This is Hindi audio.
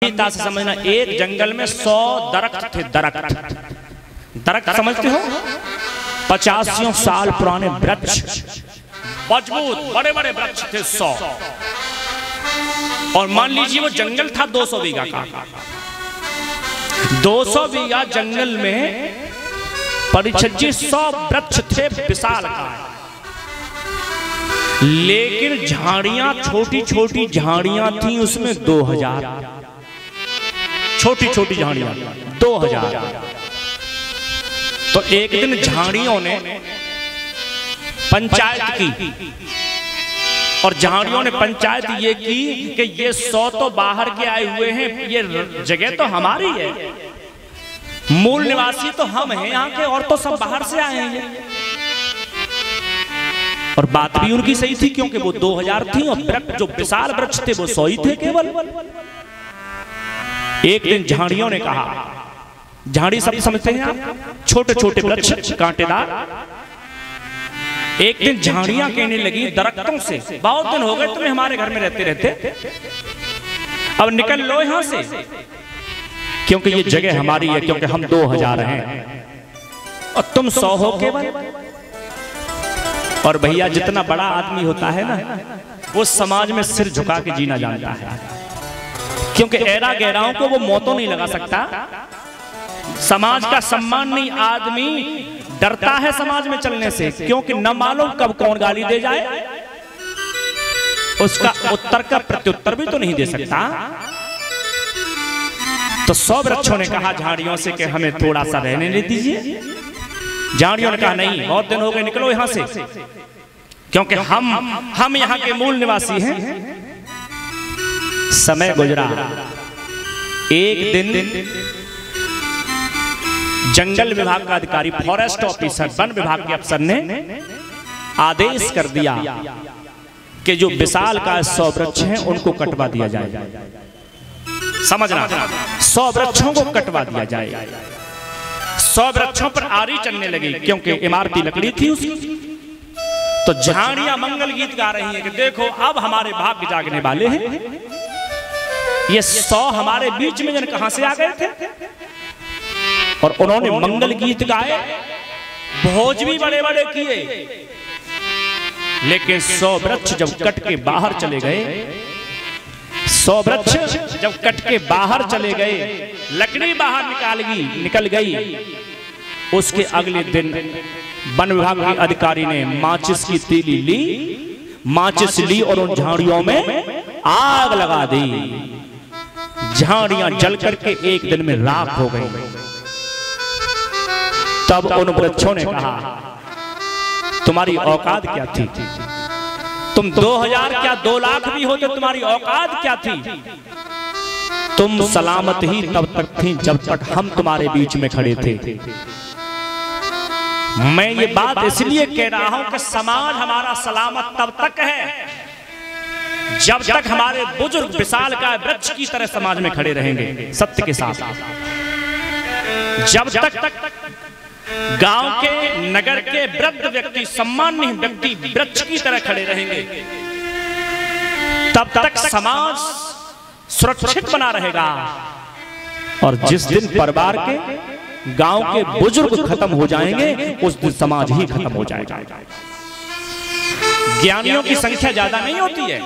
गंभीरता से समझना, एक जंगल में 100 दरख्त थे। दरख्त समझते हो? 85 साल पुराने वृक्ष, मजबूत बड़े बड़े वृक्ष थे 100। और मान लीजिए वो जंगल था 200 बीघा का। 200 बीघा जंगल में परिछज्जित 100 वृक्ष थे विशाल का, लेकिन झाड़ियां छोटी छोटी झाड़ियां थी उसमें 2000 छोटी छोटी झाड़ियां 2000। तो एक दिन झाड़ियों ने पंचायत की, और झाड़ियों ने पंचायत ये की कि ये 100 तो बाहर के आए हुए हैं, ये जगह तो हमारी है, मूल निवासी तो हम हैं यहाँ के, और तो सब बाहर से आए हैं। और बात भी उनकी सही थी, क्योंकि वो 2000 थी और वृक्ष जो विशाल वृक्ष थे वो 100 ही थे केवल। एक दिन झाड़ियों ने कहा, झाड़ी सब समझते हैं आप, छोटे छोटे वृक्ष कांटेदार। एक दिन झाड़ियां कहने लगी दरख्तों से, बहुत दिन हो गए तुम्हें हमारे घर में रहते रहते, अब निकल लो यहां से, क्योंकि ये जगह हमारी है, क्योंकि हम 2000 हैं और तुम 100 हो केवल। और भैया जितना बड़ा आदमी होता है ना, वो समाज में सिर झुका के जीना जानता है, क्योंकि ऐरा गहराओं को वो मोतो नहीं लगा सकता। समाज का सम्मान नहीं, आदमी डरता है समाज में चलने से, क्योंकि न मालूम कब कौन गाली दे जाए, उसका उत्तर का प्रत्युत्तर भी तो नहीं दे सकता। तो 100 वृक्षों ने कहा झाड़ियों से कि हमें थोड़ा सा रहने दे दीजिए। झाड़ियों ने कहा नहीं, बहुत दिन हो गए, निकलो यहां से, क्योंकि हम यहां के मूल निवासी हैं। समय गुजरा, एक दिन जंगल विभाग का अधिकारी, फॉरेस्ट ऑफिसर, वन विभाग के अफसर ने आदेश कर दिया कि जो विशाल का 100 वृक्ष हैं उनको कटवा दिया जाए। समझना, 100 वृक्षों को कटवा दिया जाए। 100 वृक्षों पर आरी चलने लगी, क्योंकि इमारती लकड़ी थी उसकी। तो झाड़ियां मंगल गीत गा रही हैं कि देखो अब हमारे भाग्य जागने वाले हैं, ये 100 हमारे बीच में जन कहां से आ गए थे। और उन्होंने मंगल गीत गाए, भोज भी बड़े बड़े किए, लेकिन 100 वृक्ष जब कट के बाहर चले गए, 100 वृक्ष जब कट के बाहर चले गए, लकड़ी बाहर निकल गई, उसके अगले दिन वन विभाग के अधिकारी ने माचिस की तीली ली, माचिस ली और उन झाड़ियों में आग लगा दी। झाड़ियां जल करके एक दिन में राख हो गई। तब उन वृक्षों ने कहा तुम्हारी औकात क्या थी, तुम 2000 क्या 2 लाख भी होते, तुम्हारी औकात क्या थी। तुम सलामत ही तब तक थी जब तक हम तुम्हारे बीच में खड़े थे। मैं ये बात इसलिए कह रहा हूं कि समाज हमारा सलामत तब तक है जब तक हमारे बुजुर्ग विशाल का वृक्ष की तरह समाज में खड़े रहेंगे सत्य के साथ। जब तक गांव के, नगर के वृद्ध व्यक्ति, सम्माननीय व्यक्ति वृक्ष की तरह खड़े रहेंगे, तब तक समाज सुरक्षित बना रहेगा। और जिस दिन परिवार के, गांव के बुजुर्ग खत्म हो जाएंगे, उस दिन समाज ही खत्म हो जाएगा। ज्ञानियों की संख्या ज्यादा नहीं होती है,